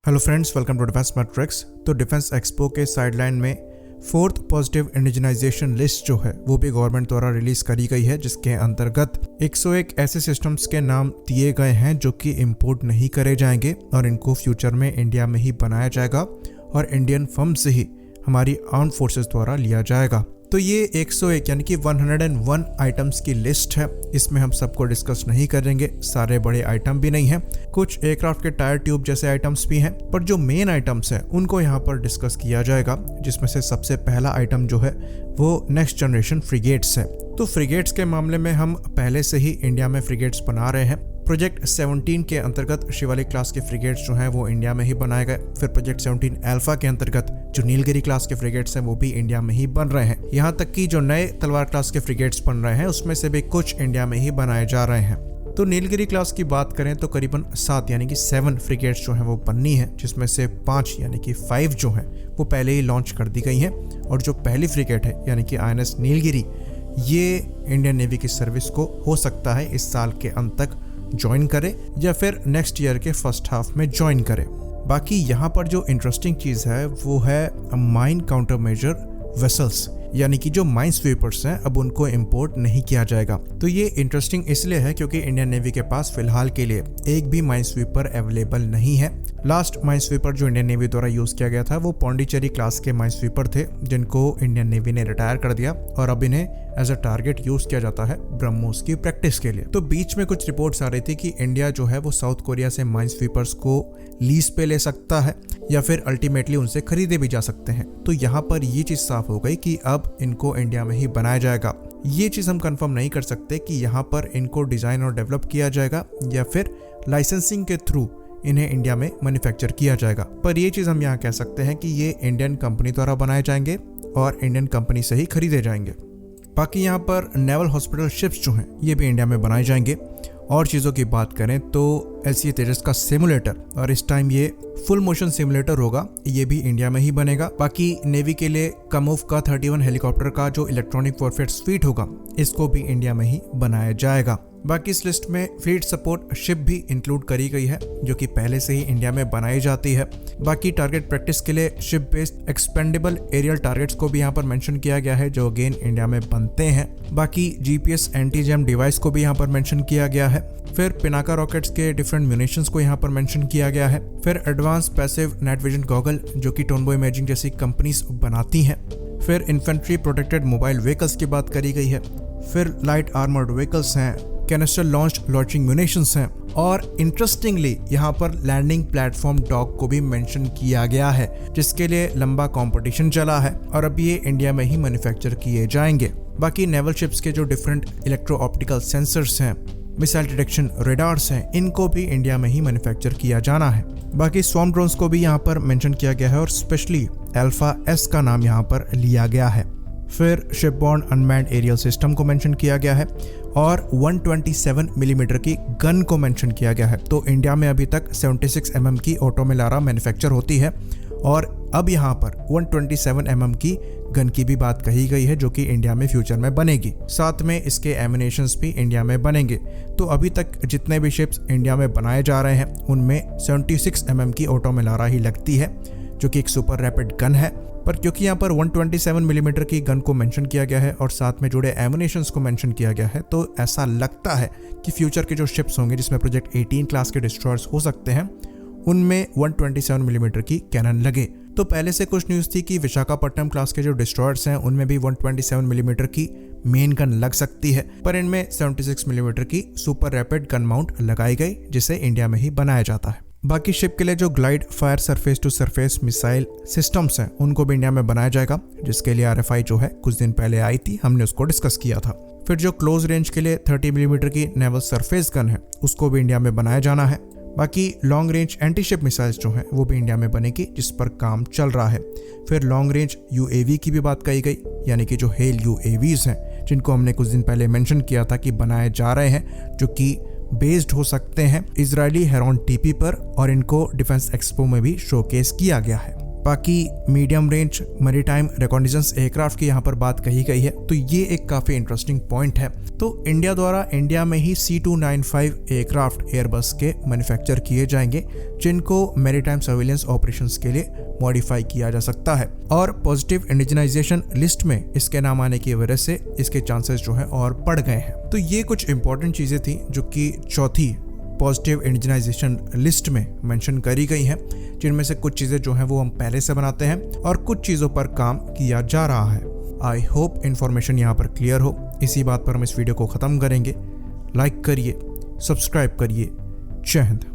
Hello friends, welcome to defence matrix. तो defence expo के sideline में फोर्थ पॉजिटिव इंडिजनाइजेशन लिस्ट जो है वो भी गवर्नमेंट द्वारा रिलीज करी गई है, जिसके अंतर्गत 101 ऐसे सिस्टम्स के नाम दिए गए हैं जो कि इंपोर्ट नहीं करे जाएंगे और इनको फ्यूचर में इंडिया में ही बनाया जाएगा और इंडियन फर्म से ही हमारी आर्म्ड फोर्सेस द्वारा लिया जाएगा। तो ये 101 यानी कि 101 आइटम्स की लिस्ट है। इसमें हम सबको डिस्कस नहीं करेंगे, सारे बड़े आइटम भी नहीं हैं, कुछ एयरक्राफ्ट के टायर ट्यूब जैसे आइटम्स भी हैं, पर जो मेन आइटम्स हैं उनको यहाँ पर डिस्कस किया जाएगा, जिसमें से सबसे पहला आइटम जो है वो नेक्स्ट जनरेशन फ्रिगेट्स है। तो फ्रिगेट्स के मामले में हम पहले से ही इंडिया में फ्रिगेट्स बना रहे हैं। प्रोजेक्ट 17 के अंतर्गत शिवालिक क्लास के फ्रिगेट्स जो हैं वो इंडिया में ही बनाए गए। फिर प्रोजेक्ट 17 अल्फा के अंतर्गत जो नीलगिरी क्लास के फ्रिगेट्स हैं वो भी इंडिया में ही बन रहे हैं। यहाँ तक कि जो नए तलवार क्लास के फ्रिगेट्स बन रहे हैं उसमें से भी कुछ इंडिया में ही बनाए जा रहे हैं। तो नीलगिरी क्लास की बात करें तो करीबन 7 यानी कि 7 फ्रिगेट्स जो हैं वो बननी है, जिसमें से 5 यानी कि 5 जो हैं वो पहले ही लॉन्च कर दी गई हैं। और जो पहली फ्रिगेट है यानी कि INS नीलगिरी, ये इंडियन नेवी की सर्विस को हो सकता है इस साल के अंत तक ज्वाइन करे या फिर नेक्स्ट ईयर के फर्स्ट हाफ में ज्वाइन करे। बाकी यहाँ पर जो इंटरेस्टिंग चीज़ है वो है माइन काउंटर मेजर वेसल्स, यानी कि जो माइन स्वीपर्स हैं अब उनको इंपोर्ट नहीं किया जाएगा। तो ये इंटरेस्टिंग इसलिए है क्योंकि इंडियन नेवी के पास फिलहाल के लिए एक भी माइन स्वीपर अवेलेबल नहीं है। लास्ट माइन स्वीपर जो इंडियन नेवी द्वारा यूज किया गया था वो पौंडीचेरी क्लास के माइन स्वीपर थे, जिनको इंडियन नेवी ने रिटायर कर दिया और अब इन्हें एज अ टारगेट यूज किया जाता है ब्रह्मोस की प्रैक्टिस के लिए। तो बीच में कुछ रिपोर्ट्स आ रही थी कि इंडिया जो है वो साउथ कोरिया से माइन स्वीपर्स को लीज पे ले सकता है या फिर अल्टीमेटली उनसे खरीदे भी जा सकते हैं। तो यहाँ पर ये चीज साफ हो गई कि अब इनको इंडिया में ही बनाया जाएगा। ये चीज हम कंफर्म नहीं कर सकते कि यहाँ पर इनको डिजाइन और डेवलप किया जाएगा या फिर लाइसेंसिंग के थ्रू इन्हें इंडिया में मैन्युफैक्चर किया जाएगा, पर ये चीज हम यहाँ कह सकते हैं कि ये इंडियन कंपनी द्वारा बनाए जाएंगे और इंडियन कंपनी से ही खरीदे जाएंगे। बाकी यहाँ पर नेवल हॉस्पिटल शिप्स जो हैं ये भी इंडिया में बनाए जाएंगे। और चीज़ों की बात करें तो LCA तेजस का सिमुलेटर, और इस टाइम ये फुल मोशन सिमुलेटर होगा, ये भी इंडिया में ही बनेगा। बाकी नेवी के लिए कमोव का 31 हेलीकॉप्टर का जो इलेक्ट्रॉनिक वॉरफेयर स्वीट होगा इसको भी इंडिया में ही बनाया जाएगा। बाकी इस लिस्ट में फ्लीट सपोर्ट शिप भी इंक्लूड करी गई है जो कि पहले से ही इंडिया में बनाई जाती है। बाकी टारगेट प्रैक्टिस के लिए ship based expendable aerial targets को भी यहाँ पर मेंशन किया गया है जो अगेन इंडिया में बनते हैं। बाकी GPS एंटी जैम डिवाइस को भी यहाँ पर मेंशन किया गया है। फिर पिनाका रॉकेट्स के डिफरेंट म्यूनिशंस को यहाँ पर मेंशन किया गया है। फिर advance passive night vision goggle जो कि टोनबो इमेजिंग जैसी कंपनीज बनाती हैं। फिर इन्फेंट्री प्रोटेक्टेड मोबाइल व्हीकल्स की बात करी गई है। फिर लाइट आर्मर्ड व्हीकल्स हैं, कैनिस्टर लॉन्च लॉन्चिंग म्यूनिशंस हैं, और इंटरेस्टिंगली यहाँ पर लैंडिंग प्लेटफॉर्म डॉग को भी मेंशन किया गया है, जिसके लिए लंबा कंपटीशन चला है और अब ये इंडिया में ही मैन्युफैक्चर किए जाएंगे। बाकी नेवल शिप्स के जो डिफरेंट इलेक्ट्रो ऑप्टिकल सेंसर्स हैं, मिसाइल डिटेक्शन रेडार्स हैं, इनको भी इंडिया में ही मैन्युफैक्चर किया जाना है। बाकी स्वॉर्म ड्रोन्स को भी यहाँ पर मेंशन किया गया है और स्पेशली अल्फा S का नाम यहाँ पर लिया गया है। फिर शिपबॉर्न अनमैन्ड एरियल सिस्टम को मेंशन किया गया है और 127 मिलीमीटर की गन को मेंशन किया गया है। तो इंडिया में अभी तक 76 mm की ऑटोमेलारा मैन्युफैक्चर होती है और अब यहाँ पर 127 mm की गन की भी बात कही गई है जो कि इंडिया में फ्यूचर में बनेगी। साथ में इसके एमिनेशंस भी इंडिया में बनेंगे। तो अभी तक जितने भी शिप्स इंडिया में बनाए जा रहे हैं उनमें 76 mm की ऑटोमेलारा ही लगती है जो कि एक सुपर रैपिड गन है। पर क्योंकि यहाँ पर 127 मिलीमीटर की गन को मेंशन किया गया है और साथ में जुड़े एमिनेशंस को मेंशन किया गया है, तो ऐसा लगता है कि फ्यूचर के जो शिप्स होंगे जिसमें प्रोजेक्ट 18 क्लास के डिस्ट्रॉयर्स हो सकते हैं उनमें 127 मिलीमीटर की कैनन लगे। तो पहले से कुछ न्यूज़ थी कि विशाखापट्टनम क्लास के जो डिस्ट्रॉयर्स हैं उनमें भी 127 मिलीमीटर की मेन गन लग सकती है, पर इनमें 76 मिलीमीटर की सुपर रैपिड गन माउंट लगाई गई जिसे इंडिया में ही बनाया जाता है। बाकी शिप के लिए जो glide fire surface to surface missile systems हैं उनको भी इंडिया में बनाया जाएगा, जिसके लिए RFI जो है कुछ दिन पहले आई थी, हमने उसको डिस्कस किया था। फिर जो क्लोज रेंज के लिए 30 मिलीमीटर की नेवल सरफेस गन है उसको भी इंडिया में बनाया जाना है। बाकी long range anti ship missiles जो हैं वो भी इंडिया में बनेगी, जिस पर काम चल रहा है। फिर लॉन्ग रेंज UAV की भी बात कही गई, यानी कि जो हेल UAVs हैं जिनको हमने कुछ दिन पहले मेंशन किया था कि बनाए जा रहे हैं, जो कि बेस्ड हो सकते हैं इजरायली हेरॉन TP पर, और इनको डिफेंस एक्सपो में भी शोकेस किया गया है। बाकी मीडियम रेंज मैरीटाइम रिकॉग्निजेंस एयरक्राफ्ट की यहाँ पर बात कही गई है, तो ये एक काफ़ी इंटरेस्टिंग पॉइंट है। तो इंडिया द्वारा इंडिया में ही C295 एयरक्राफ्ट एयरबस के मैन्युफैक्चर किए जाएंगे, जिनको मैरीटाइम सर्विलेंस ऑपरेशंस के लिए मॉडिफाई किया जा सकता है। और पॉजिटिव इंडिजिनाइजेशन लिस्ट में इसके नाम आने की वजह से इसके चांसेस जो है और बढ़ गए हैं। तो ये कुछ इंपॉर्टेंट चीज़ें थी जो कि चौथी पॉजिटिव इंडिजिनाइजेशन लिस्ट में मेंशन करी गई हैं, जिनमें से कुछ चीज़ें जो हैं वो हम पहले से बनाते हैं और कुछ चीज़ों पर काम किया जा रहा है। आई होप इन्फॉर्मेशन यहाँ पर क्लियर हो। इसी बात पर हम इस वीडियो को ख़त्म करेंगे। लाइक करिए, सब्सक्राइब करिए। जय हिंद।